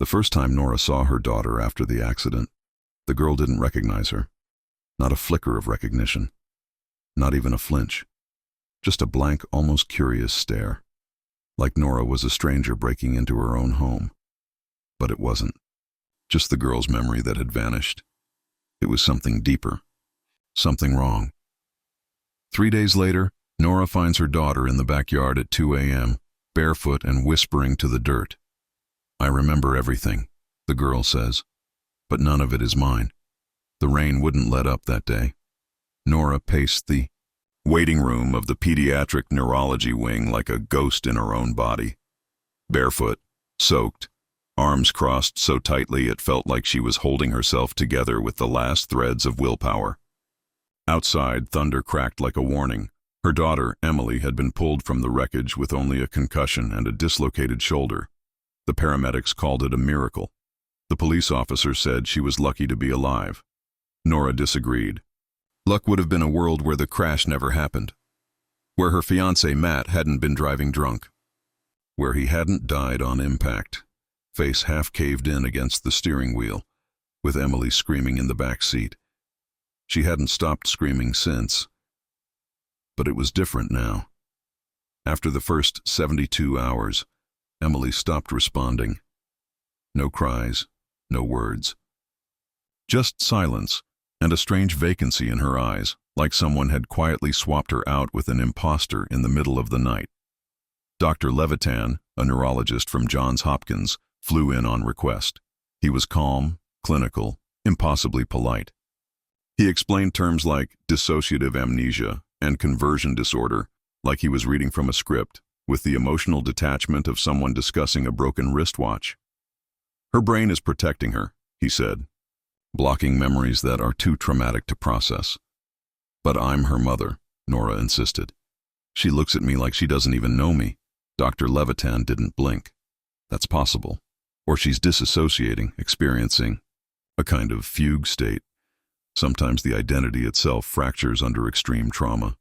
The first time Nora saw her daughter after the accident, the girl didn't recognize her. Not a flicker of recognition. Not even a flinch. Just a blank, almost curious stare. Like Nora was a stranger breaking into her own home. But it wasn't. Just the girl's memory that had vanished. It was something deeper. Something wrong. 3 days later, Nora finds her daughter in the backyard at 2 a.m., barefoot and whispering to the dirt. "I remember everything," the girl says, "but none of it is mine." The rain wouldn't let up that day. Nora paced the waiting room of the pediatric neurology wing like a ghost in her own body. Barefoot, soaked, arms crossed so tightly it felt like she was holding herself together with the last threads of willpower. Outside, thunder cracked like a warning. Her daughter, Emily, had been pulled from the wreckage with only a concussion and a dislocated shoulder. The paramedics called it a miracle. The police officer said she was lucky to be alive. Nora disagreed. Luck would have been a world where the crash never happened. Where her fiancé Matt hadn't been driving drunk. Where he hadn't died on impact, face half caved in against the steering wheel, with Emily screaming in the back seat. She hadn't stopped screaming since. But it was different now. After the first 72 hours, Emily stopped responding. No cries, no words. Just silence and a strange vacancy in her eyes, like someone had quietly swapped her out with an imposter in the middle of the night. Dr. Levitan, a neurologist from Johns Hopkins, flew in on request. He was calm, clinical, impossibly polite. He explained terms like dissociative amnesia and conversion disorder like he was reading from a script, with the emotional detachment of someone discussing a broken wristwatch. "Her brain is protecting her," he said, "blocking memories that are too traumatic to process." "But I'm her mother," Nora insisted. "She looks at me like she doesn't even know me." Dr. Levitan didn't blink. "That's possible. Or she's disassociating, experiencing a kind of fugue state. Sometimes the identity itself fractures under extreme trauma."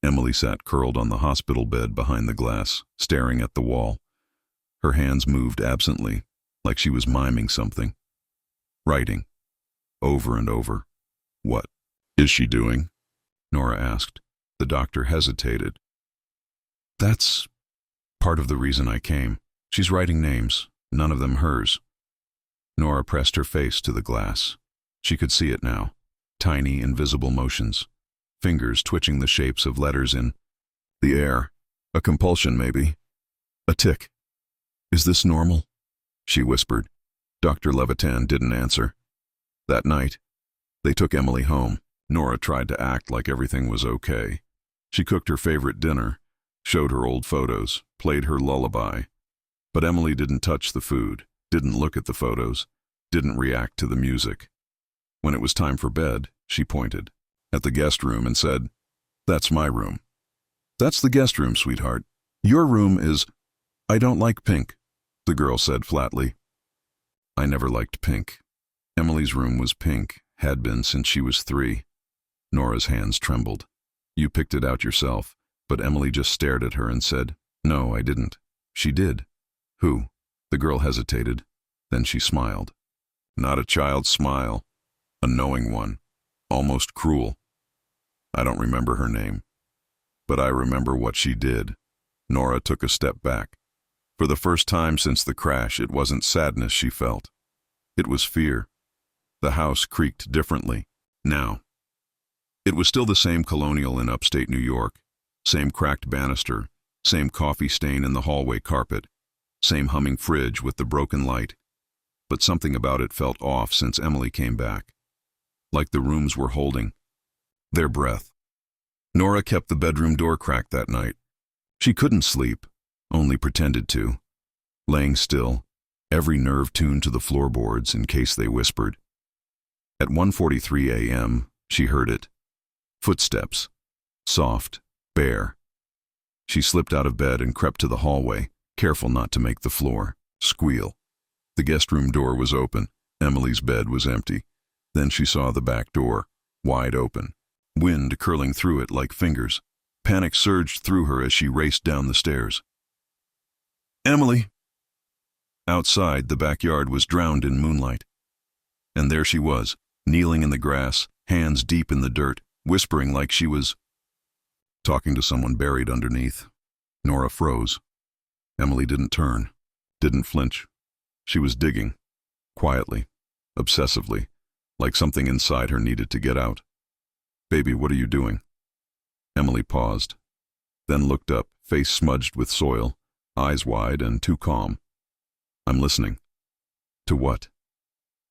Emily sat curled on the hospital bed behind the glass, staring at the wall. Her hands moved absently, like she was miming something. Writing. Over and over. "What is she doing?" Nora asked. The doctor hesitated. "That's part of the reason I came. She's writing names, none of them hers." Nora pressed her face to the glass. She could see it now. Tiny, invisible motions. Fingers twitching the shapes of letters in the air. A compulsion, maybe. A tic. "Is this normal?" she whispered. Dr. Levitan didn't answer. That night, they took Emily home. Nora tried to act like everything was okay. She cooked her favorite dinner, showed her old photos, played her lullaby. But Emily didn't touch the food, didn't look at the photos, didn't react to the music. When it was time for bed, she pointed at the guest room and said, "That's my room." "That's the guest room, sweetheart. Your room is—" "I don't like pink," the girl said flatly. "I never liked pink." Emily's room was pink, had been since she was 3. Nora's hands trembled. "You picked it out yourself," but Emily just stared at her and said, "No, I didn't." "She did." "Who?" The girl hesitated. Then she smiled. Not a child's smile. A knowing one. Almost cruel. "I don't remember her name. But I remember what she did." Nora took a step back. For the first time since the crash, it wasn't sadness she felt. It was fear. The house creaked differently. Now. It was still the same colonial in upstate New York. Same cracked banister. Same coffee stain in the hallway carpet. Same humming fridge with the broken light. But something about it felt off since Emily came back. Like the rooms were holding their breath. Nora kept the bedroom door cracked that night. She couldn't sleep, only pretended to. Laying still, every nerve tuned to the floorboards in case they whispered. At 1:43 a.m., she heard it. Footsteps. Soft, bare. She slipped out of bed and crept to the hallway, careful not to make the floor squeal. The guest room door was open. Emily's bed was empty. Then she saw the back door, wide open. Wind curling through it like fingers. Panic surged through her as she raced down the stairs. "Emily!" Outside, the backyard was drowned in moonlight. And there she was, kneeling in the grass, hands deep in the dirt, whispering like she was talking to someone buried underneath. Nora froze. Emily didn't turn, didn't flinch. She was digging, quietly, obsessively, like something inside her needed to get out. "Baby, what are you doing?" Emily paused, then looked up, face smudged with soil, eyes wide and too calm. "I'm listening." "To what?"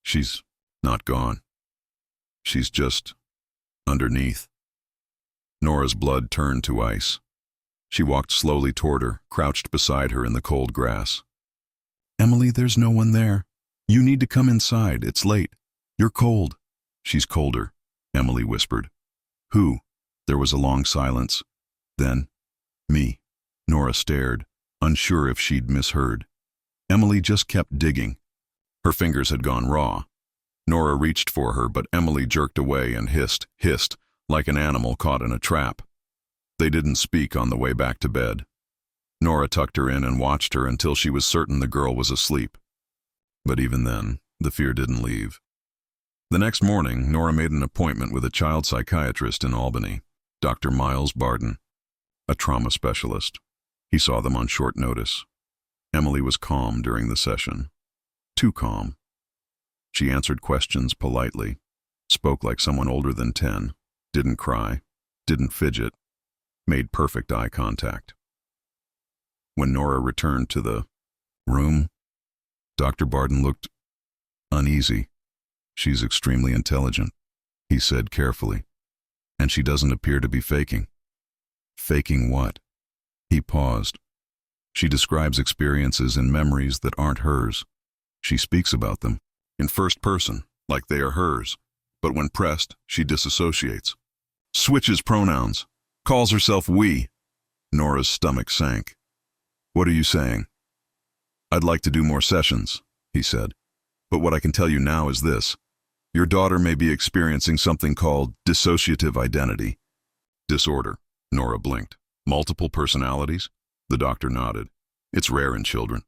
"She's not gone. She's just underneath." Nora's blood turned to ice. She walked slowly toward her, crouched beside her in the cold grass. "Emily, there's no one there. You need to come inside. It's late. You're cold." "She's colder," Emily whispered. "Who?" There was a long silence. Then, "Me." Nora stared, unsure if she'd misheard. Emily just kept digging. Her fingers had gone raw. Nora reached for her, but Emily jerked away and hissed, like an animal caught in a trap. They didn't speak on the way back to bed. Nora tucked her in and watched her until she was certain the girl was asleep. But even then, the fear didn't leave. The next morning, Nora made an appointment with a child psychiatrist in Albany, Dr. Miles Barden, a trauma specialist. He saw them on short notice. Emily was calm during the session. Too calm. She answered questions politely, spoke like someone older than 10, didn't cry, didn't fidget, made perfect eye contact. When Nora returned to the room, Dr. Barden looked uneasy. "She's extremely intelligent," he said carefully, "and she doesn't appear to be faking." "Faking what?" He paused. "She describes experiences and memories that aren't hers. She speaks about them in first person, like they are hers, but when pressed, she disassociates. Switches pronouns, calls herself we." Nora's stomach sank. "What are you saying?" "I'd like to do more sessions," he said, "but what I can tell you now is this. Your daughter may be experiencing something called dissociative identity disorder." Nora blinked. "Multiple personalities?" The doctor nodded. "It's rare in children,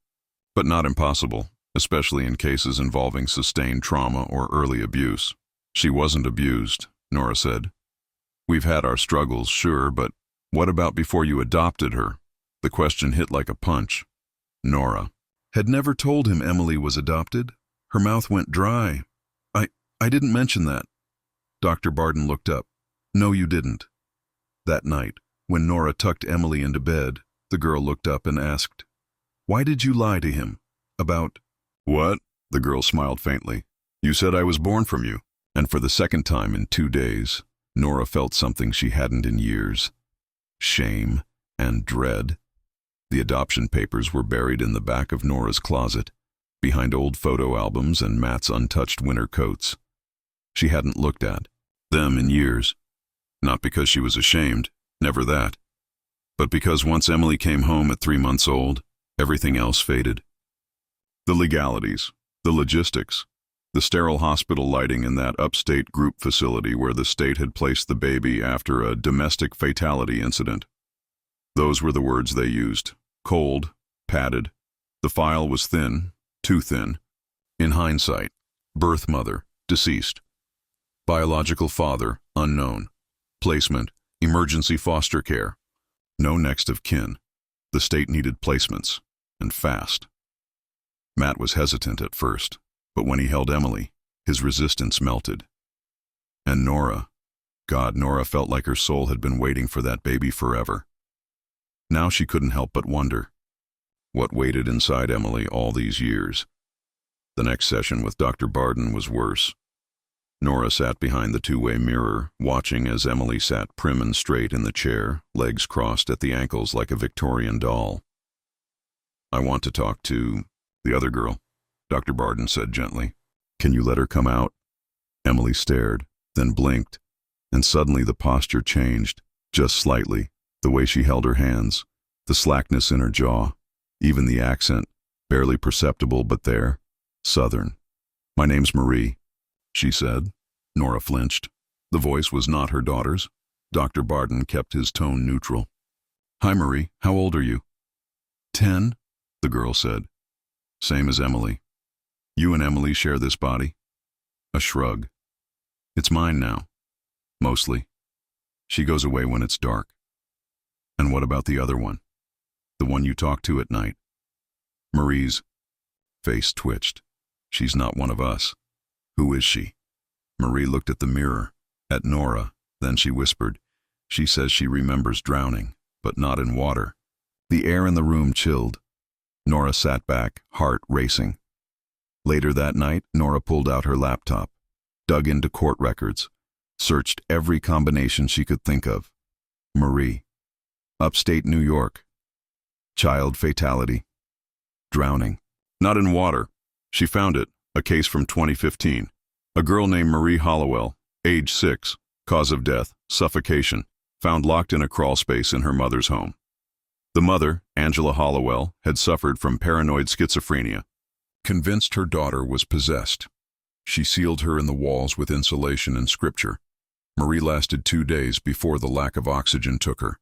but not impossible, especially in cases involving sustained trauma or early abuse." "She wasn't abused," Nora said. "We've had our struggles, sure, but what about before you adopted her?" The question hit like a punch. Nora had never told him Emily was adopted. Her mouth went dry. I didn't mention that." Dr. Barden looked up. "No, you didn't." That night, when Nora tucked Emily into bed, the girl looked up and asked, "Why did you lie to him? About—" "What?" The girl smiled faintly. "You said I was born from you." And for the second time in 2 days, Nora felt something she hadn't in years. Shame and dread. The adoption papers were buried in the back of Nora's closet, behind old photo albums and Matt's untouched winter coats. She hadn't looked at them in years. Not because she was ashamed, never that. But because once Emily came home at 3 months old, everything else faded. The legalities, the logistics, the sterile hospital lighting in that upstate group facility where the state had placed the baby after a domestic fatality incident. Those were the words they used. Cold, padded. The file was thin, too thin. In hindsight, birth mother, deceased. Biological father, unknown. Placement, emergency foster care. No next of kin. The state needed placements, and fast. Matt was hesitant at first, but when he held Emily, his resistance melted. And Nora, God, Nora felt like her soul had been waiting for that baby forever. Now she couldn't help but wonder, what waited inside Emily all these years? The next session with Dr. Barden was worse. Nora sat behind the two-way mirror, watching as Emily sat prim and straight in the chair, legs crossed at the ankles like a Victorian doll. "I want to talk to the other girl," Dr. Barden said gently. "Can you let her come out?" Emily stared, then blinked, and suddenly the posture changed, just slightly, the way she held her hands, the slackness in her jaw, even the accent, barely perceptible but there, Southern. "My name's Marie," she said. Nora flinched. The voice was not her daughter's. Dr. Barden kept his tone neutral. "Hi, Marie. How old are you?" 10, the girl said. Same as Emily. You and Emily share this body? A shrug. It's mine now. Mostly. She goes away when it's dark. And what about the other one? The one you talk to at night? Marie's face twitched. She's not one of us. Who is she? Marie looked at the mirror, at Nora, then she whispered. She says she remembers drowning, but not in water. The air in the room chilled. Nora sat back, heart racing. Later that night, Nora pulled out her laptop, dug into court records, searched every combination she could think of. Marie. Upstate New York. Child fatality. Drowning. Not in water. She found it, a case from 2015. A girl named Marie Hollowell, age 6, cause of death, suffocation, found locked in a crawl space in her mother's home. The mother, Angela Hollowell, had suffered from paranoid schizophrenia. Convinced her daughter was possessed, she sealed her in the walls with insulation and scripture. Marie lasted 2 days before the lack of oxygen took her.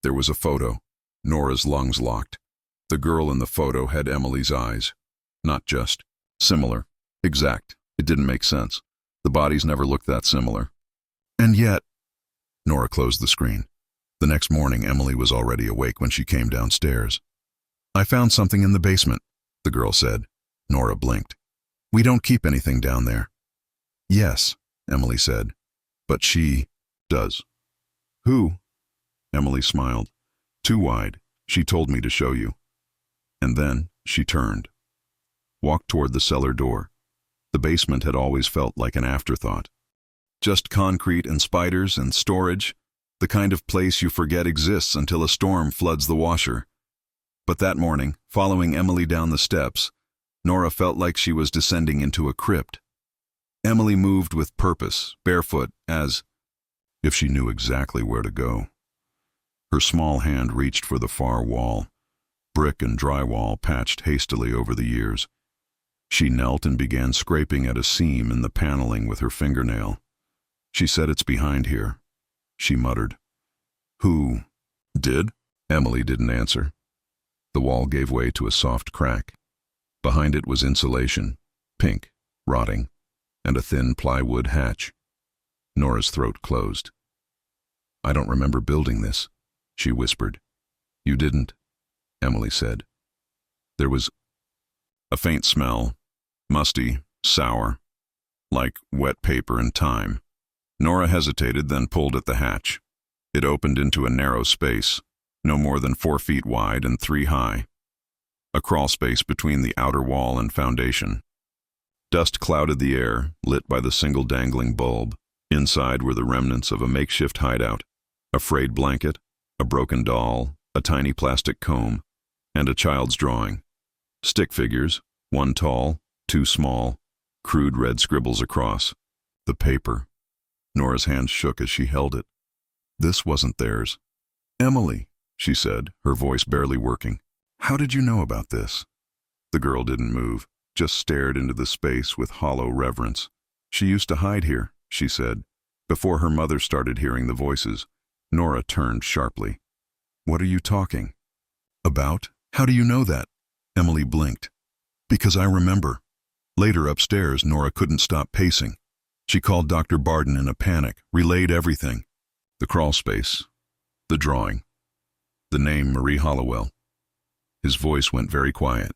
There was a photo. Nora's lungs locked. The girl in the photo had Emily's eyes. Not just. Similar. Exact. It didn't make sense. The bodies never looked that similar. And yet, Nora closed the screen. The next morning, Emily was already awake when she came downstairs. I found something in the basement, the girl said. Nora blinked. We don't keep anything down there. Yes, Emily said. But she does. Who? Emily smiled. Too wide. She told me to show you. And then she turned. Walked toward the cellar door. The basement had always felt like an afterthought. Just concrete and spiders and storage, the kind of place you forget exists until a storm floods the washer. But that morning, following Emily down the steps, Nora felt like she was descending into a crypt. Emily moved with purpose, barefoot, as if she knew exactly where to go. Her small hand reached for the far wall, brick and drywall patched hastily over the years. She knelt and began scraping at a seam in the paneling with her fingernail. She said, "It's behind here," she muttered. Who did? Emily didn't answer. The wall gave way to a soft crack. Behind it was insulation, pink, rotting, and a thin plywood hatch. Nora's throat closed. I don't remember building this, she whispered. You didn't, Emily said. There was a faint smell, musty, sour, like wet paper and thyme. Nora hesitated, then pulled at the hatch. It opened into a narrow space, no more than 4 feet wide and 3 high. A crawl space between the outer wall and foundation. Dust clouded the air, lit by the single dangling bulb. Inside were the remnants of a makeshift hideout, a frayed blanket, a broken doll, a tiny plastic comb, and a child's drawing. Stick figures, 1 tall, 2 small, crude red scribbles across. The paper. Nora's hand shook as she held it. This wasn't theirs. Emily, she said, her voice barely working. How did you know about this? The girl didn't move, just stared into the space with hollow reverence. She used to hide here, she said. Before her mother started hearing the voices, Nora turned sharply. What are you talking about? How do you know that? Emily blinked. Because I remember. Later upstairs, Nora couldn't stop pacing. She called Dr. Barden in a panic, relayed everything. The crawl space, the drawing, the name Marie Hollowell. His voice went very quiet.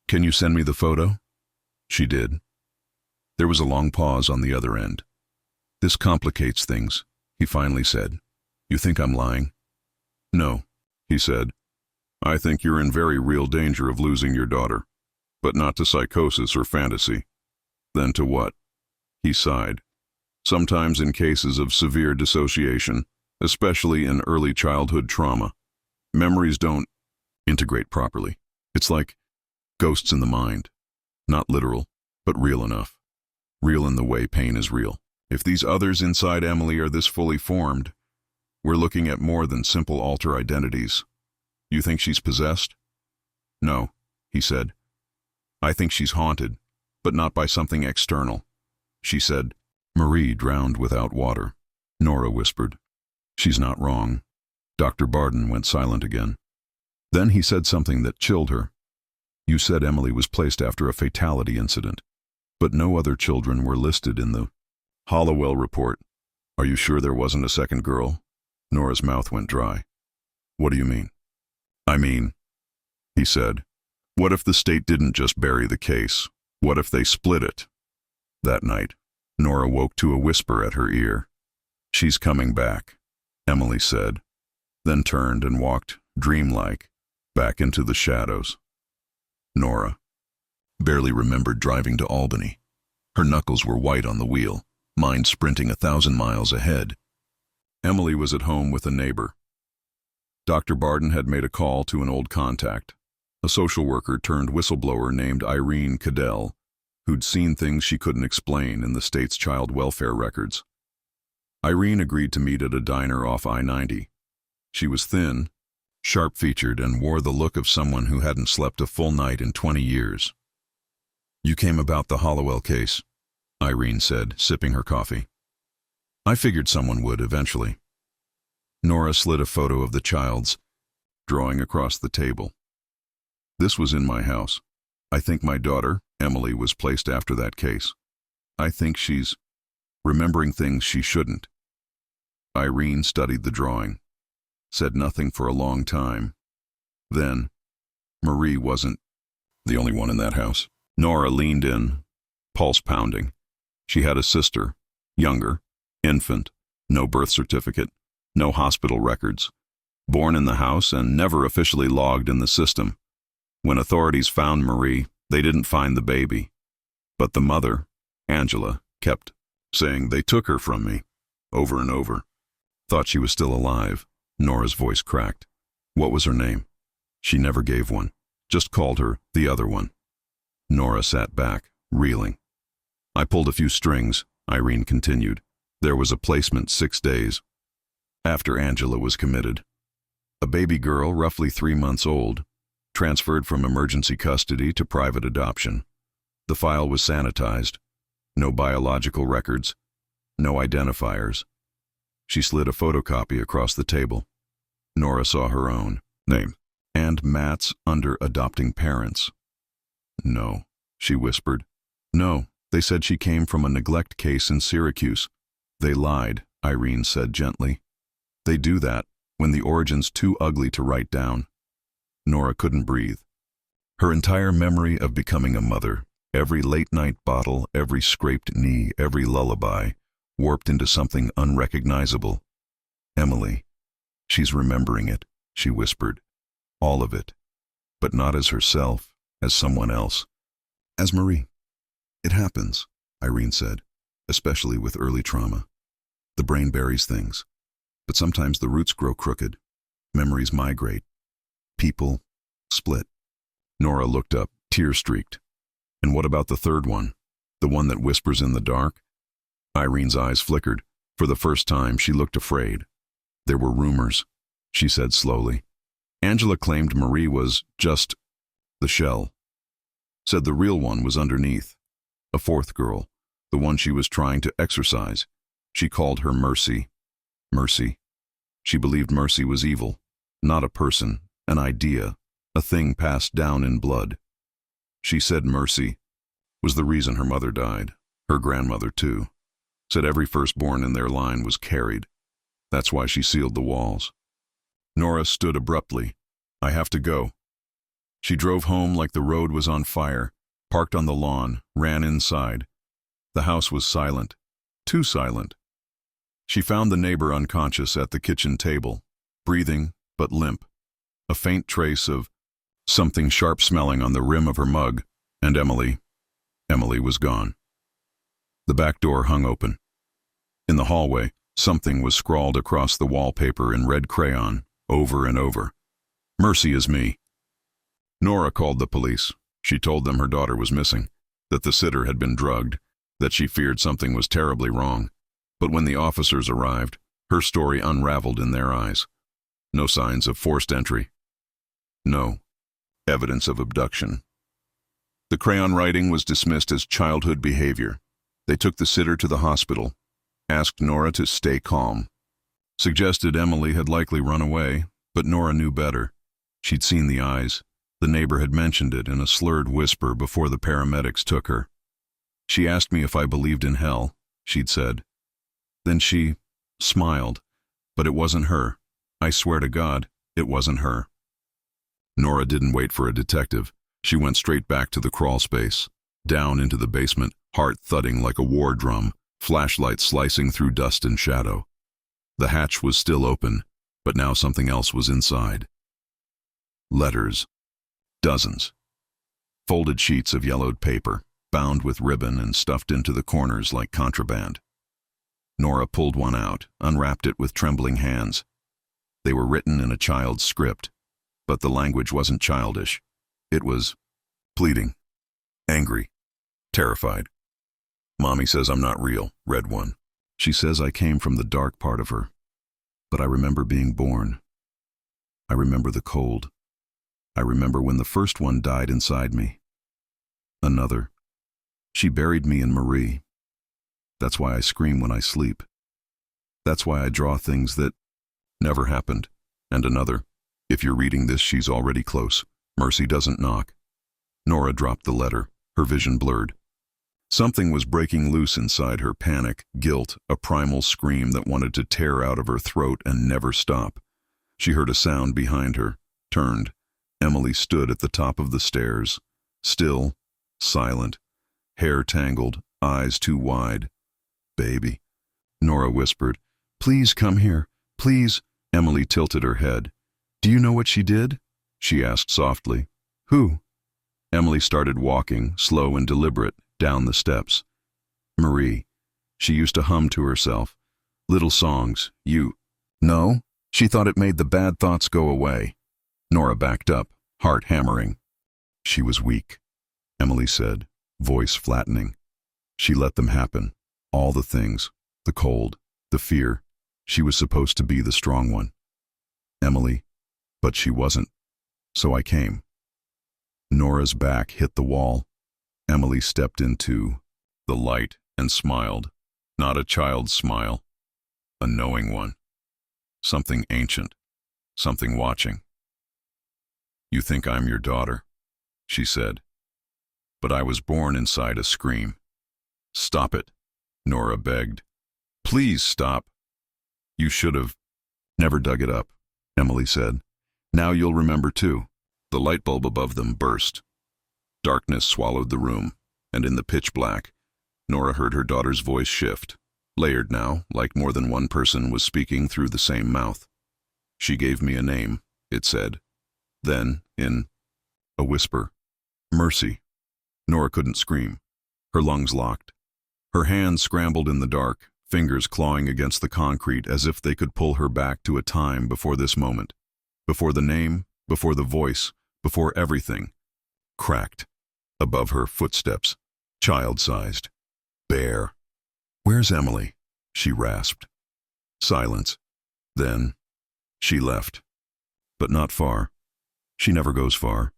Can you send me the photo? She did. There was a long pause on the other end. This complicates things, he finally said. You think I'm lying? No, he said. I think you're in very real danger of losing your daughter, but not to psychosis or fantasy. Then to what? He sighed. Sometimes in cases of severe dissociation, especially in early childhood trauma, memories don't integrate properly. It's like ghosts in the mind. Not literal, but real enough. Real in the way pain is real. If these others inside Emily are this fully formed, we're looking at more than simple alter identities. You think she's possessed? No, he said. I think she's haunted, but not by something external. She said, Marie drowned without water. Nora whispered. She's not wrong. Dr. Barden went silent again. Then he said something that chilled her. You said Emily was placed after a fatality incident, but no other children were listed in the Hollowell report. Are you sure there wasn't a second girl? Nora's mouth went dry. What do you mean? I mean, he said, what if the state didn't just bury the case? What if they split it? That night, Nora woke to a whisper at her ear. She's coming back, Emily said, then turned and walked, dreamlike, back into the shadows. Nora barely remembered driving to Albany. Her knuckles were white on the wheel, mind sprinting 1,000 miles ahead. Emily was at home with a neighbor. Dr. Barden had made a call to an old contact, a social worker turned whistleblower named Irene Cadell, who'd seen things she couldn't explain in the state's child welfare records. Irene agreed to meet at a diner off I-90. She was thin, sharp-featured, and wore the look of someone who hadn't slept a full night in 20 years. You came about the Hollowell case, Irene said, sipping her coffee. I figured someone would eventually. Nora slid a photo of the child's drawing across the table. This was in my house. I think my daughter, Emily, was placed after that case. I think she's remembering things she shouldn't. Irene studied the drawing, said nothing for a long time. Then, Marie wasn't the only one in that house. Nora leaned in, pulse pounding. She had a sister, younger, infant, no birth certificate, no hospital records, born in the house and never officially logged in the system. When authorities found Marie, they didn't find the baby. But the mother, Angela, kept saying they took her from me, over and over. Thought she was still alive. Nora's voice cracked. What was her name? She never gave one, just called her the other one. Nora sat back, reeling. I pulled a few strings, Irene continued. There was a placement 6 days after Angela was committed. A baby girl, roughly 3 months old, transferred from emergency custody to private adoption. The file was sanitized. No biological records, no identifiers. She slid a photocopy across the table. Nora saw her own name and Matt's under adopting parents. No, she whispered. No, they said she came from a neglect case in Syracuse. They lied, Irene said gently. They do that when the origin's too ugly to write down. Nora couldn't breathe. Her entire memory of becoming a mother, every late-night bottle, every scraped knee, every lullaby, warped into something unrecognizable. Emily. She's remembering it, she whispered. All of it. But not as herself, as someone else. As Marie. It happens, Irene said, especially with early trauma. The brain buries things. But sometimes the roots grow crooked. Memories migrate. People split. Nora looked up, tear-streaked. And what about the third one? The one that whispers in the dark? Irene's eyes flickered. For the first time, she looked afraid. There were rumors, she said slowly. Angela claimed Marie was just the shell. Said the real one was underneath. A fourth girl, the one she was trying to exorcise. She called her Mercy. Mercy. She believed Mercy was evil, not a person, an idea, a thing passed down in blood. She said Mercy was the reason her mother died, her grandmother too. Said every firstborn in their line was carried. That's why she sealed the walls. Nora stood abruptly. I have to go. She drove home like the road was on fire, parked on the lawn, ran inside. The house was silent, too silent. She found the neighbor unconscious at the kitchen table, breathing but limp, a faint trace of something sharp smelling on the rim of her mug, and Emily was gone. The back door hung open. In the hallway, something was scrawled across the wallpaper in red crayon, over and over. Mercy is me. Nora called the police. She told them her daughter was missing, that the sitter had been drugged, that she feared something was terribly wrong. But when the officers arrived, her story unraveled in their eyes. No signs of forced entry. No evidence of abduction. The crayon writing was dismissed as childhood behavior. They took the sitter to the hospital, asked Nora to stay calm, suggested Emily had likely run away, but Nora knew better. She'd seen the eyes, The neighbor had mentioned it in a slurred whisper before the paramedics took her. She asked me if I believed in hell, she'd said. Then she smiled, but it wasn't her. I swear to God, it wasn't her. Nora didn't wait for a detective. She went straight back to the crawl space, down into the basement, heart thudding like a war drum, flashlight slicing through dust and shadow. The hatch was still open, but now something else was inside. Letters. Dozens. Folded sheets of yellowed paper, bound with ribbon and stuffed into the corners like contraband. Nora pulled one out, unwrapped it with trembling hands. They were written in a child's script, but the language wasn't childish. It was pleading, angry, terrified. Mommy says I'm not real, read one. She says I came from the dark part of her, but I remember being born. I remember the cold. I remember when the first one died inside me. Another. She buried me in Marie. That's why I scream when I sleep. That's why I draw things that never happened. And another. If you're reading this, she's already close. Mercy doesn't knock. Nora dropped the letter, her vision blurred. Something was breaking loose inside her, panic, guilt, a primal scream that wanted to tear out of her throat and never stop. She heard a sound behind her, turned. Emily stood at the top of the stairs, still, silent, hair tangled, eyes too wide. Baby, Nora whispered. Please come here, please. Emily tilted her head. Do you know what she did? She asked softly. Who? Emily started walking, slow and deliberate, down the steps. Marie. She used to hum to herself. Little songs. You. No? She thought it made the bad thoughts go away. Nora backed up, heart hammering. She was weak, Emily said, voice flattening. She let them happen. All the things. The cold. The fear. She was supposed to be the strong one. Emily. But she wasn't. So I came. Nora's back hit the wall. Emily stepped into the light and smiled. Not a child's smile. A knowing one. Something ancient. Something watching. You think I'm your daughter, she said. But I was born inside a scream. Stop it, Nora begged. Please stop. You should have never dug it up, Emily said. Now you'll remember too. The light bulb above them burst. Darkness swallowed the room, and in the pitch black, Nora heard her daughter's voice shift, layered now, like more than one person was speaking through the same mouth. She gave me a name, it said. Then, in a whisper, Mercy. Nora couldn't scream. Her lungs locked. Her hands scrambled in the dark, fingers clawing against the concrete as if they could pull her back to a time before this moment. Before the name, before the voice, before everything. Cracked. Above her, footsteps. Child-sized. Bare. Where's Emily? She rasped. Silence. Then, she left. But not far. She never goes far.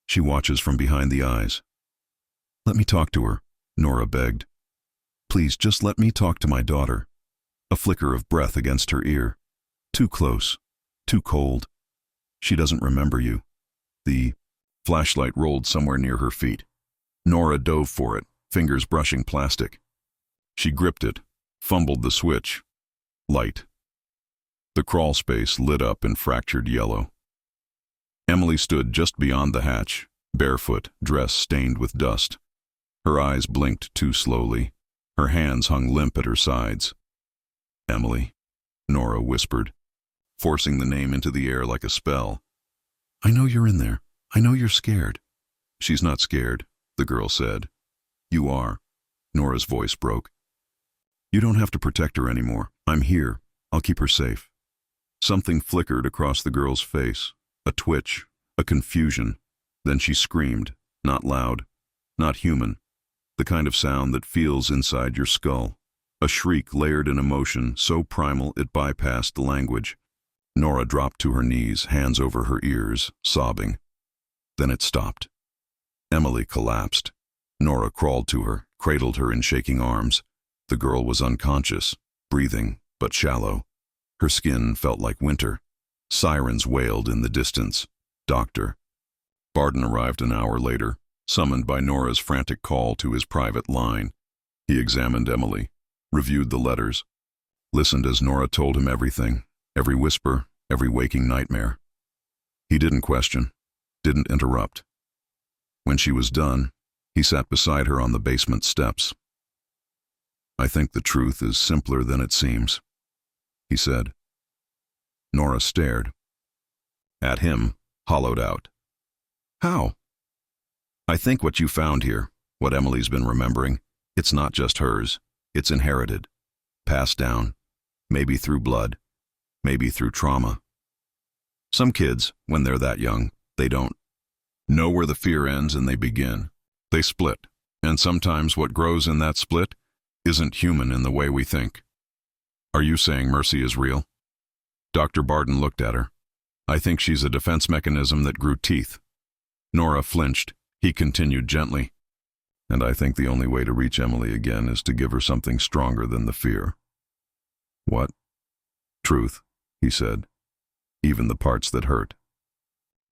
She watches from behind the eyes. Let me talk to her, Nora begged. Please, just let me talk to my daughter. A flicker of breath against her ear. Too close. Too cold. She doesn't remember you. The flashlight rolled somewhere near her feet. Nora dove for it, fingers brushing plastic. She gripped it, fumbled the switch. Light. The crawl space lit up in fractured yellow. Emily stood just beyond the hatch, barefoot, dress stained with dust. Her eyes blinked too slowly. Her hands hung limp at her sides. Emily, Nora whispered, forcing the name into the air like a spell. I know you're in there. I know you're scared. She's not scared, the girl said. You are. Nora's voice broke. You don't have to protect her anymore. I'm here. I'll keep her safe. Something flickered across the girl's face. A twitch, a confusion. Then she screamed, not loud, not human. The kind of sound that feels inside your skull. A shriek layered in emotion so primal it bypassed the language. Nora dropped to her knees, hands over her ears, sobbing. Then it stopped. Emily collapsed. Nora crawled to her, cradled her in shaking arms. The girl was unconscious, breathing, but shallow. Her skin felt like winter. Sirens wailed in the distance. Doctor. Barden arrived an hour later, summoned by Nora's frantic call to his private line. He examined Emily, reviewed the letters, listened as Nora told him everything, every whisper, every waking nightmare. He didn't question, didn't interrupt. When she was done, he sat beside her on the basement steps. "I think the truth is simpler than it seems," he said. Nora stared at him, hollowed out. "How?" "I think what you found here, what Emily's been remembering, it's not just hers. It's inherited, passed down, maybe through blood, maybe through trauma. Some kids, when they're that young, they don't know where the fear ends and they begin. They split, and sometimes what grows in that split isn't human in the way we think." "Are you saying Mercy is real?" Dr. Barden looked at her. "I think she's a defense mechanism that grew teeth." Nora flinched. He continued gently, "And I think the only way to reach Emily again is to give her something stronger than the fear." "What?" "Truth," he said. "Even the parts that hurt."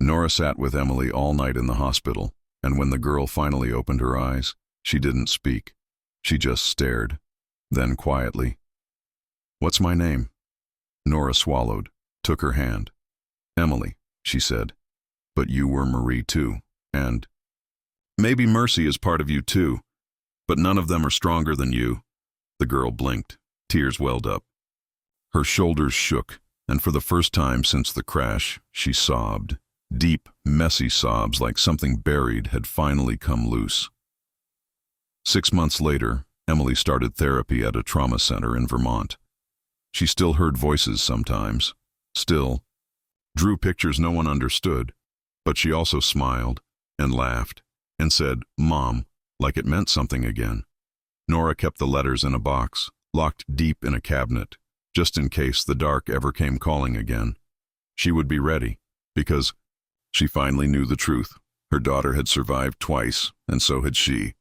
Nora sat with Emily all night in the hospital, and when the girl finally opened her eyes, she didn't speak. She just stared. Then quietly, "What's my name?" Nora swallowed, took her hand. "Emily," she said. "But you were Marie too, and maybe Mercy is part of you too, but none of them are stronger than you." The girl blinked. Tears welled up. Her shoulders shook, and for the first time since the crash, she sobbed. Deep, messy sobs like something buried had finally come loose. 6 months later, Emily started therapy at a trauma center in Vermont. She still heard voices sometimes, still drew pictures no one understood, but she also smiled and laughed and said, "Mom," like it meant something again. Nora kept the letters in a box, locked deep in a cabinet, just in case the dark ever came calling again. She would be ready, because she finally knew the truth. Her daughter had survived twice, and so had she.